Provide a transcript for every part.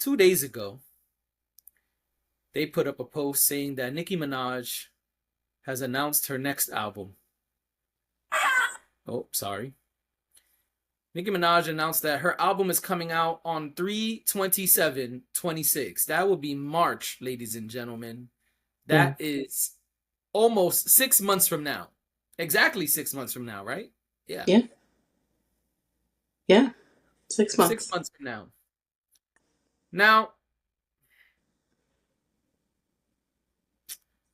2 days ago, they put up a post saying that Nicki Minaj has announced her next album. Oh, sorry. Nicki Minaj announced that her album is coming out on 3/27/26. That will be March, ladies and gentlemen. Yeah. That is almost 6 months from now. Exactly 6 months from now, right? Yeah. Yeah. Yeah. 6 months. 6 months from now. Now,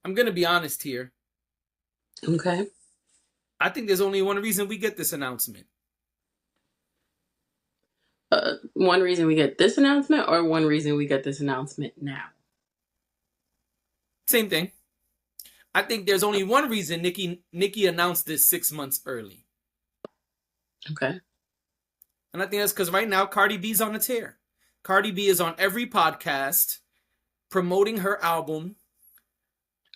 I'm going to be honest here. Okay. I think there's only one reason we get this announcement. One reason we get this announcement, or one reason we get this announcement now? Same thing. I think there's only one reason Nicki announced this 6 months early. Okay. And I think that's because right now Cardi B's on a tear. Cardi B is on every podcast promoting her album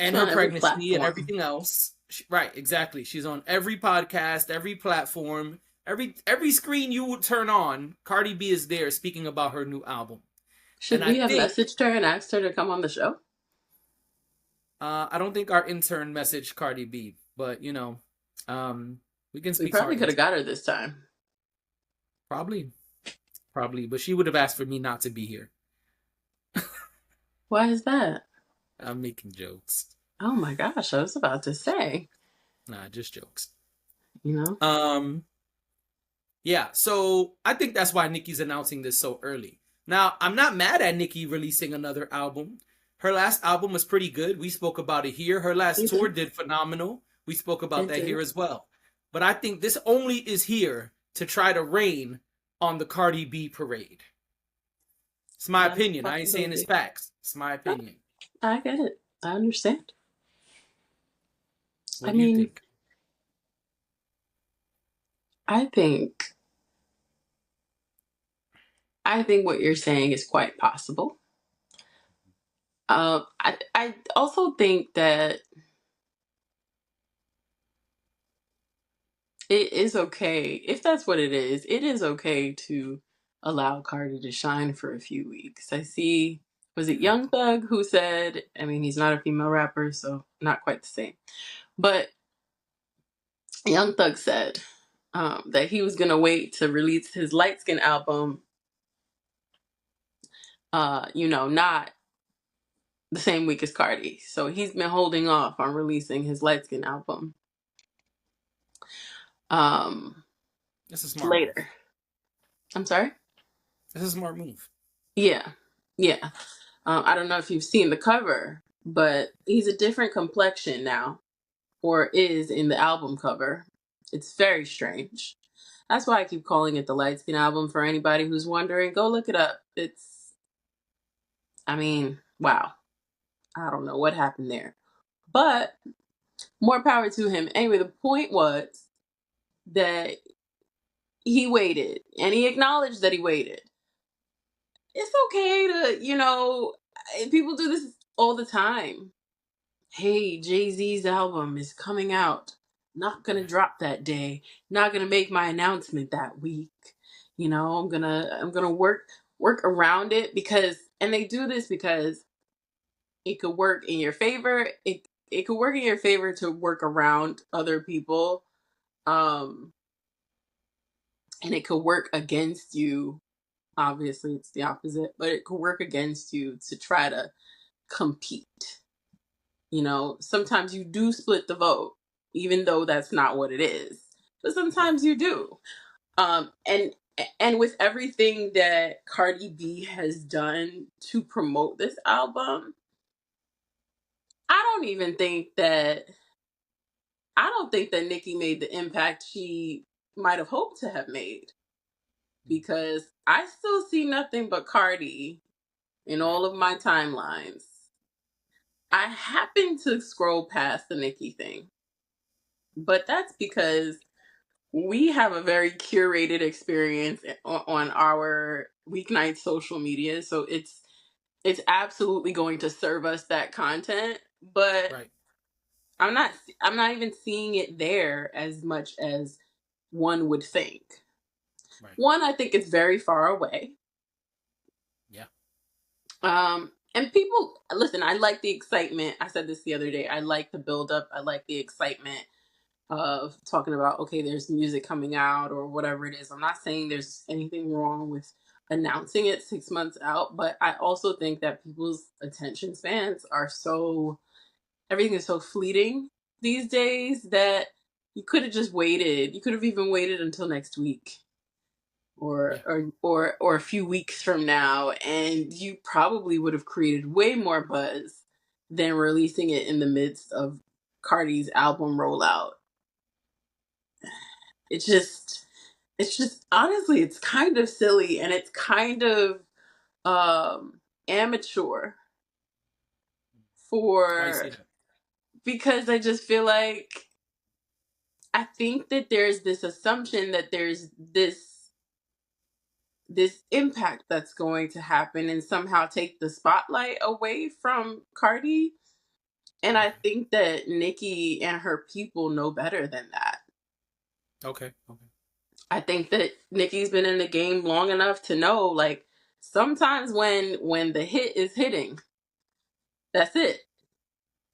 and her pregnancy and everything else. Right, exactly. She's on every podcast, every platform, every screen you would turn on. Cardi B is there speaking about her new album. Should we have messaged her and asked her to come on the show? I don't think our intern messaged Cardi B, but we can speak. We probably could have got her this time. Probably, but she would have asked for me not to be here. Why is that? I'm making jokes. Oh my gosh, I was about to say. Nah, just jokes. Yeah, so I think that's why Nicki's announcing this so early. Now, I'm not mad at Nicki releasing another album. Her last album was pretty good. We spoke about it here. Her last tour did phenomenal. We spoke about that here as well. But I think this only is here to try to rain on the Cardi B parade. It's my opinion. I ain't saying it's facts. It's my opinion. I get it. I understand. What do you think? I think what you're saying is quite possible. I also think that it is okay, if that's what it is okay to allow Cardi to shine for a few weeks. I see, was it Young Thug who said, I mean, he's not a female rapper, so not quite the same, but Young Thug said that he was going to wait to release his Light Skin album, not the same week as Cardi. So he's been holding off on releasing his Light Skin album. This is smart later. Move. I'm sorry? This is a smart move. Yeah. I don't know if you've seen the cover, but he's a different complexion now, or is in the album cover. It's very strange. That's why I keep calling it the Light Skin album. For anybody who's wondering, go look it up. Wow. I don't know what happened there. But more power to him. Anyway, the point was that he waited, and he acknowledged that he waited. It's okay to, people do this all the time. Hey, Jay-Z's album is coming out. Not gonna drop that day. Not gonna make my announcement that week. I'm gonna work around it and they do this because it could work in your favor. It could work in your favor to work around other people. And it could work against you. Obviously, it's the opposite, but it could work against you to try to compete. Sometimes you do split the vote, even though that's not what it is. But sometimes you do. And with everything that Cardi B has done to promote this album, I don't think that Nicki made the impact she might have hoped to have made. Because I still see nothing but Cardi in all of my timelines. I happen to scroll past the Nicki thing. But that's because we have a very curated experience on our weeknight social media. So it's absolutely going to serve us that content. But right. I'm not even seeing it there as much as one would think. Right. One, I think it's very far away. Yeah. And people listen. I like the excitement. I said this the other day. I like the build up. I like the excitement of talking about, okay, there's music coming out or whatever it is. I'm not saying there's anything wrong with announcing it 6 months out, but I also think that people's attention spans are so, everything is so fleeting these days that you could have just waited. You could have even waited until next week or Yeah. or a few weeks from now, and you probably would have created way more buzz than releasing it in the midst of Cardi's album rollout. It's just honestly, it's kind of silly, and it's kind of amateur Why you say for, that? because I just feel like, I think that there's this assumption that there's this impact that's going to happen and somehow take the spotlight away from Cardi. And I Okay. think that Nicki and her people know better than that. Okay. Okay. I think that Nicki's been in the game long enough to know, like, sometimes when the hit is hitting, that's it.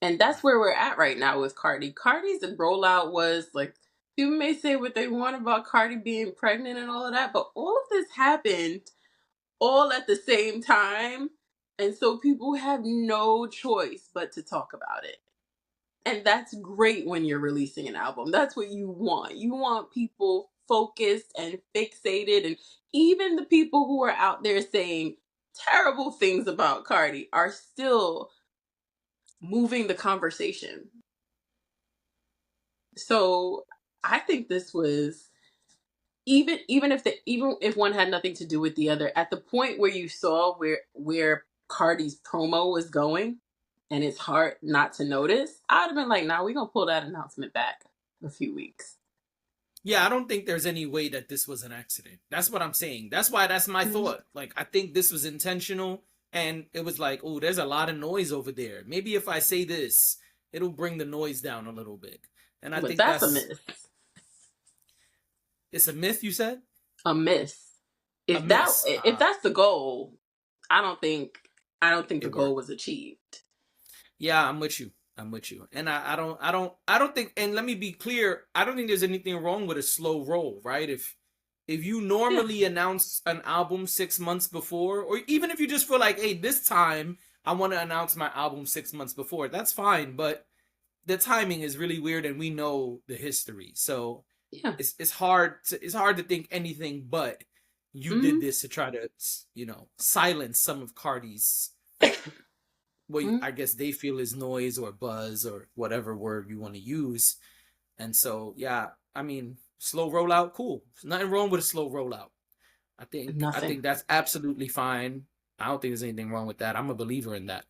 And that's Right. where we're at right now with Cardi. Cardi's rollout was like, people may say what they want about Cardi being pregnant and all of that, but all of this happened all at the same time. And so people have no choice but to talk about it. And that's great when you're releasing an album. That's what you want. You want people focused and fixated. And even the people who are out there saying terrible things about Cardi are still moving the conversation. So I think this was, even if one had nothing to do with the other, at the point where you saw where Cardi's promo was going, and it's hard not to notice, I'd have been like, nah, we're gonna pull that announcement back a few weeks. Yeah, I don't think there's any way that this was an accident. That's what I'm saying. That's why that's my Mhm. thought. Like, I think this was intentional, and it was like, oh, there's a lot of noise over there. Maybe if I say this, it'll bring the noise down a little bit. And I But think that's a that's, miss. it's a myth, you said? A miss. A If that miss. if that's the goal, I don't think the It goal worked. was achieved. Yeah, I'm with you. I'm with you. And I don't think, and let me be clear, I don't think there's anything wrong with a slow roll, right? If you Yeah. normally announce an album 6 months before, or even if you just feel like, hey, this time I want to announce my album 6 months before, that's fine. But the timing is really weird, and we know the history, so Yeah. it's hard to think anything but you did Hmm. this to try to silence some of Cardi's, what I guess they feel is noise or buzz or whatever word you want to use. And so, yeah, I mean, slow rollout, cool. There's nothing wrong with a slow rollout. I Nothing. think that's absolutely fine. I don't think there's anything wrong with that. I'm a believer in that.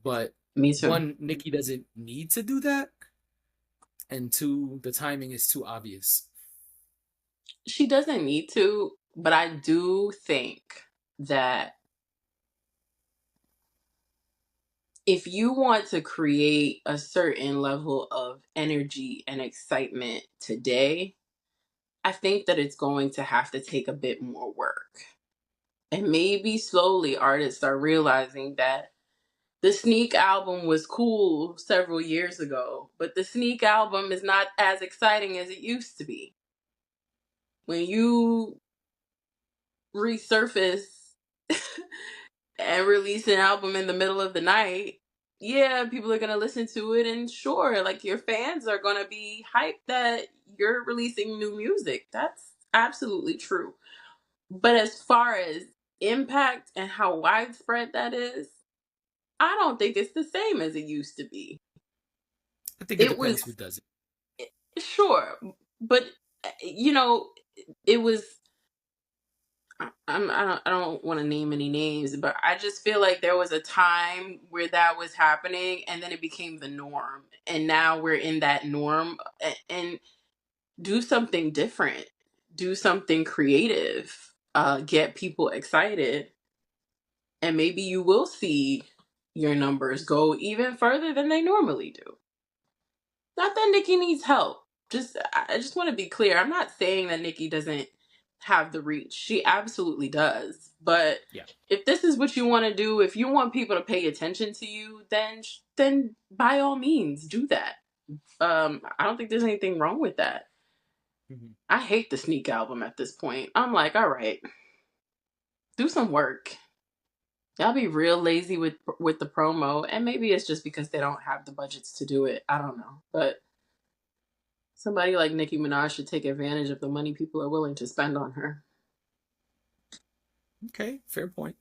But Me too. one, Nikki doesn't need to do that, and two, the timing is too obvious. She doesn't need to, but I do think that if you want to create a certain level of energy and excitement today, I think that it's going to have to take a bit more work. And maybe slowly artists are realizing that the Sneak album was cool several years ago, but the Sneak album is not as exciting as it used to be. When you resurface and release an album in the middle of the night, yeah, people are gonna listen to it, and sure, like, your fans are gonna be hyped that you're releasing new music. That's absolutely true. But as far as impact and how widespread that is, I don't think it's the same as it used to be. I think it It was, depends who does it. sure, but you know, it was. I don't want to name any names, but I just feel like there was a time where that was happening, and then it became the norm, and now we're in that norm. And do something different, do something creative, get people excited, and maybe you will see your numbers go even further than they normally do. Not that Nikki needs help. I just want to be clear. I'm not saying that Nikki doesn't have the reach. She absolutely does. But Yeah. if this is what you want to do, if you want people to pay attention to you, then by all means do that. I don't think there's anything wrong with that. Mhm. I hate the Sneak album at this point. I'm like, all right, do some work. Y'all be real lazy with the promo, and maybe it's just because they don't have the budgets to do it. I don't know, but somebody like Nicki Minaj should take advantage of the money people are willing to spend on her. Okay, fair point.